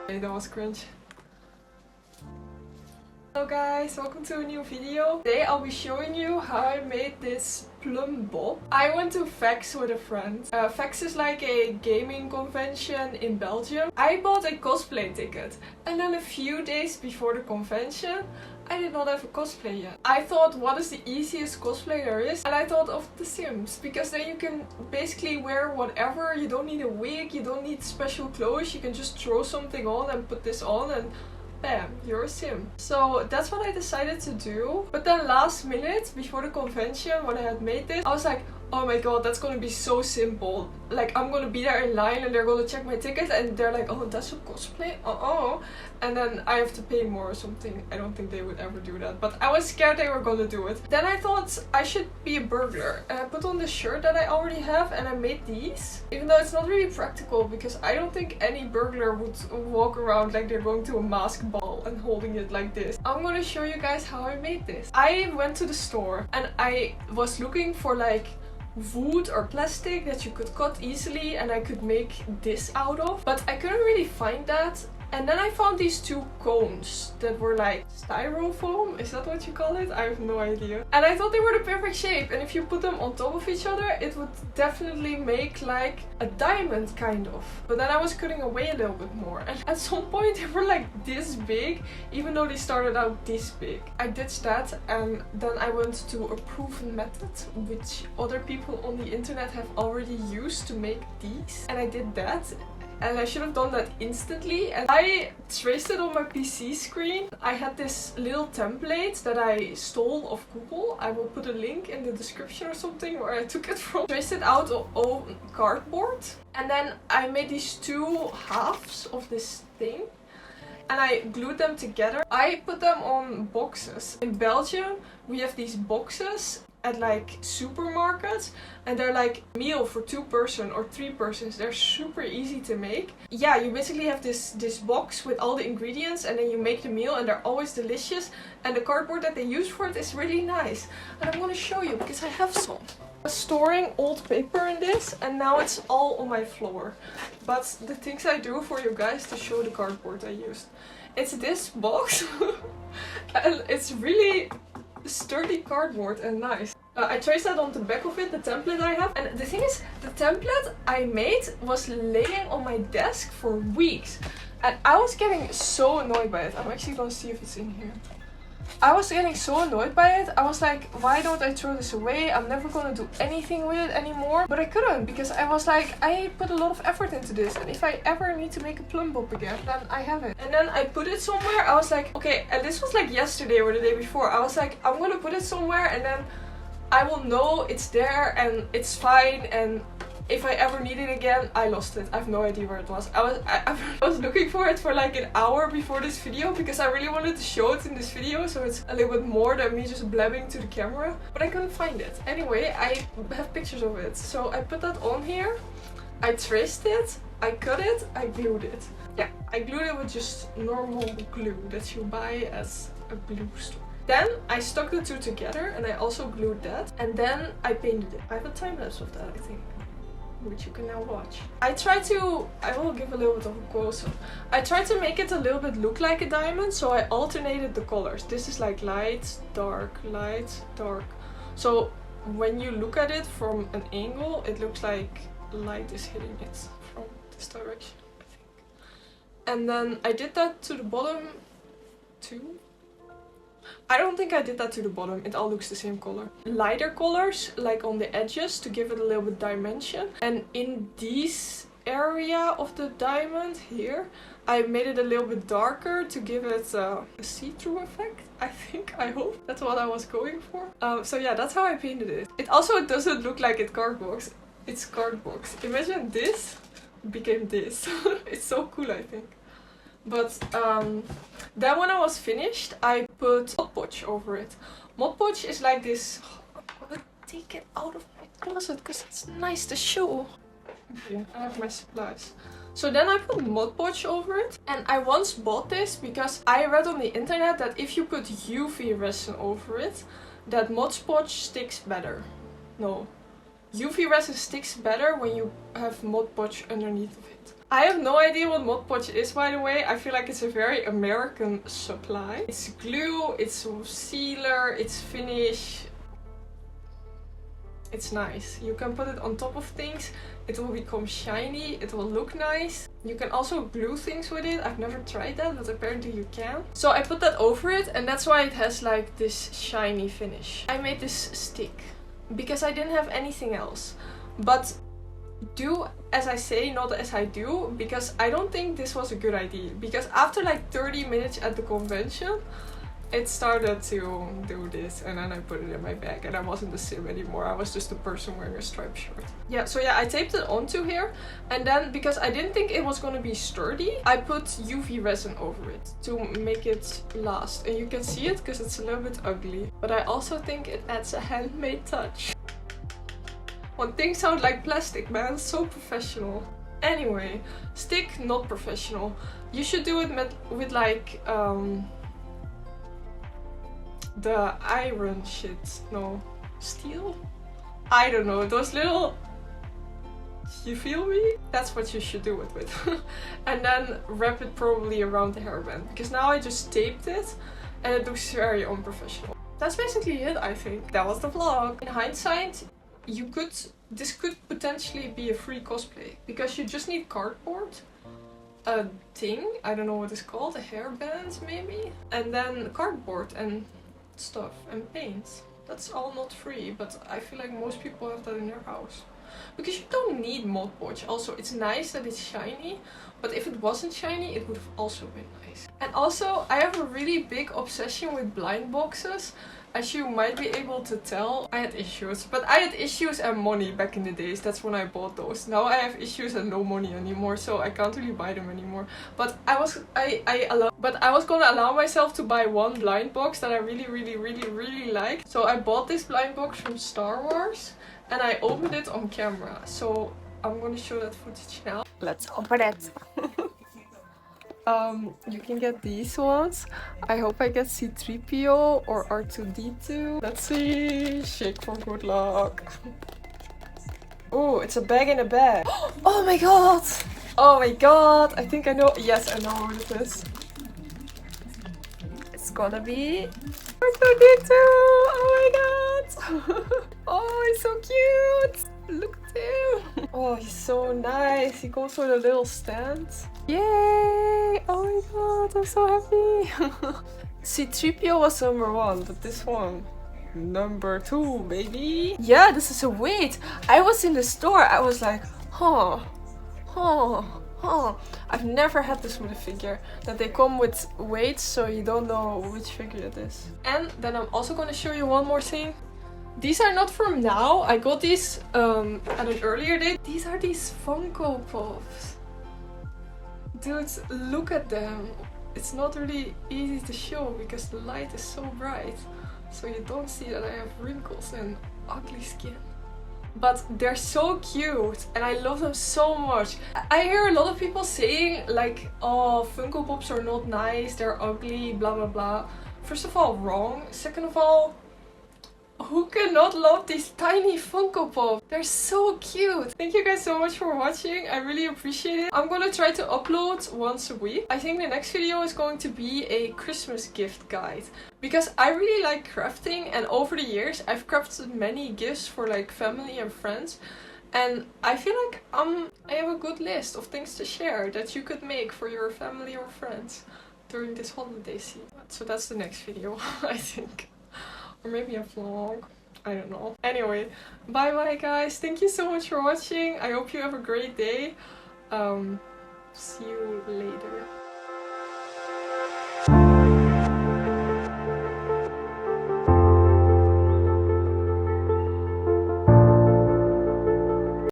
Okay, that was cringe. Hello guys, welcome to a new video. Today I'll be showing you how I made this Plumbob. I went to VEX with a friend. VEX is like a gaming convention in Belgium. I bought a cosplay ticket and then a few days before the convention I did not have a cosplay yet. I thought, what is the easiest cosplay there is? And I thought of The Sims, because then you can basically wear whatever. You don't need a wig, you don't need special clothes, you can just throw something on and put this on and bam, you're a sim. So that's what I decided to do. But then last minute, before the convention, when I had made this, I was like, oh my god, that's gonna be so simple. Like, I'm gonna be there in line and they're gonna check my ticket and they're like, oh, that's a cosplay? And then I have to pay more or something. I don't think they would ever do that, but I was scared they were gonna do it. Then I thought I should be a burglar. And I put on the shirt that I already have and I made these. Even though it's not really practical, because I don't think any burglar would walk around like they're going to a mask ball and holding it like this. I'm gonna show you guys how I made this. I went to the store and I was looking for like wood or plastic that you could cut easily and I could make this out of, but I couldn't really find that. And then I found these two cones that were like styrofoam, is that what you call it? I have no idea. And I thought they were the perfect shape, and if you put them on top of each other it would definitely make like a diamond kind of. But then I was cutting away a little bit more and at some point they were like this big, even though they started out this big. I ditched that and then I went to a proven method which other people on the internet have already used to make these, and I did that. And I should have done that instantly. And I traced it on my PC screen. I had this little template that I stole of Google. I will put a link in the description or something where I took it from. Traced it out on cardboard. And then I made these two halves of this thing. And I glued them together. I put them on boxes. In Belgium we have these boxes at like supermarkets and they're like meal for 2 person or 3 persons. They're super easy to make. Yeah, you basically have this box with all the ingredients and then you make the meal and they're always delicious, and the cardboard that they use for it is really nice. And I'm gonna show you because I have some. I was storing old paper in this and now it's all on my floor. But the things I do for you guys to show the cardboard I used. It's this box and it's really sturdy cardboard and nice. I traced that on the back of it, the template I have. And the thing is, the template I made was laying on my desk for weeks. And I was getting so annoyed by it. I'm actually gonna see if it's in here. I was getting so annoyed by it. I was like, why don't I throw this away? I'm never gonna do anything with it anymore. But I couldn't, because I was like, I put a lot of effort into this. And if I ever need to make a Plumbob again, then I have it. And then I put it somewhere. I was like, okay, and this was like yesterday or the day before. I was like, I'm gonna put it somewhere and then I will know it's there and it's fine, and if I ever need it again, I lost it. I have no idea where it was. I was looking for it for like an hour before this video because I really wanted to show it in this video, so it's a little bit more than me just blabbing to the camera. But I couldn't find it. Anyway, I have pictures of it. So I put that on here. I traced it. I cut it. I glued it. Yeah, I glued it with just normal glue that you buy at a glue store. Then I stuck the two together and I also glued that. And then I painted it. I have a time lapse of that, I think, which you can now watch. I will give a little bit of a close-up. I tried to make it a little bit look like a diamond, so I alternated the colors. This is like light, dark, light, dark. So when you look at it from an angle, it looks like light is hitting it from this direction, I think. And then I did that to the bottom too. I don't think I did that to the bottom, it all looks the same color. Lighter colors, like on the edges, to give it a little bit dimension. And in this area of the diamond here, I made it a little bit darker to give it a see-through effect, I think, I hope. That's what I was going for. So yeah, that's how I painted it. It also doesn't look like it's cardboard. It's cardboard. Imagine this became this. It's so cool, I think. But then when I was finished, I put Mod Podge over it. Mod Podge is like this. I'm gonna take it out of my closet because it's nice to show. Okay, I have my supplies. So then I put Mod Podge over it. And I once bought this because I read on the internet that if you put UV resin over it, that Mod Podge sticks better. No. UV resin sticks better when you have Mod Podge underneath of it. I have no idea what Mod Podge is, by the way. I feel like it's a very American supply. It's glue, it's sealer, it's finish. It's nice. You can put it on top of things. It will become shiny. It will look nice. You can also glue things with it. I've never tried that, but apparently you can. So I put that over it, and that's why it has like this shiny finish. I made this stick because I didn't have anything else. But do as I say, not as I do, because I don't think this was a good idea. Because after like 30 minutes at the convention, it started to do this, and then I put it in my bag, and I wasn't the sim anymore. I was just a person wearing a striped shirt. Yeah, so yeah, I taped it onto here, and then because I didn't think it was gonna be sturdy, I put UV resin over it to make it last. And you can see it because it's a little bit ugly, but I also think it adds a handmade touch. When things sound like plastic, man, so professional. Anyway, stick, not professional. You should do it with like the iron shit. No, steel? I don't know, those little... You feel me? That's what you should do it with. And then wrap it probably around the hairband, because now I just taped it and it looks very unprofessional. That's basically it, I think. That was the vlog. In hindsight, this could potentially be a free cosplay, because you just need cardboard, a thing, I don't know what it's called, a hairband maybe, and then cardboard and stuff and paint. That's all not free, but I feel like most people have that in their house. Because you don't need Mod Podge. Also, it's nice that it's shiny, but if it wasn't shiny, it would have also been nice. And also, I have a really big obsession with blind boxes. As you might be able to tell, I had issues. But I had issues and money back in the days. That's when I bought those. Now I have issues and no money anymore, so I can't really buy them anymore. But I was gonna allow myself to buy one blind box that I really liked. So I bought this blind box from Star Wars, and I opened it on camera. So I'm gonna show that footage now. Let's open it. You can get these ones. I hope I get C-3PO or R2-D2. Let's see. Shake for good luck. Oh, it's a bag in a bag. Oh my god! Oh my god! I think I know. Yes, I know what it is. It's gonna be R2-D2! Oh my god! Oh, he's so cute! Look at him! Oh, he's so nice. He comes with a little stand. Yay! Oh my god, I'm so happy! C-3PO was number 1, but this one, number 2, baby! Yeah, this is a weight! I was in the store, I was like, I've never had this with a figure, that they come with weights, so you don't know which figure it is. And then I'm also gonna show you one more thing. These are not from now, I got these at an earlier date. These are these Funko Pops. Dude, look at them. It's not really easy to show because the light is so bright. So you don't see that I have wrinkles and ugly skin. But they're so cute and I love them so much. I hear a lot of people saying like, oh, Funko Pops are not nice, they're ugly, blah blah blah. First of all, wrong. Second of all, who cannot love these tiny Funko Pops? They're so cute. Thank you guys so much for watching. I really appreciate it. I'm gonna try to upload once a week. I think the next video is going to be a Christmas gift guide. Because I really like crafting, and over the years I've crafted many gifts for like family and friends. And I feel like I have a good list of things to share that you could make for your family or friends during this holiday season. So that's the next video, I think. Or maybe a vlog. I don't know. Anyway, bye bye guys. Thank you so much for watching. I hope you have a great day. See you later.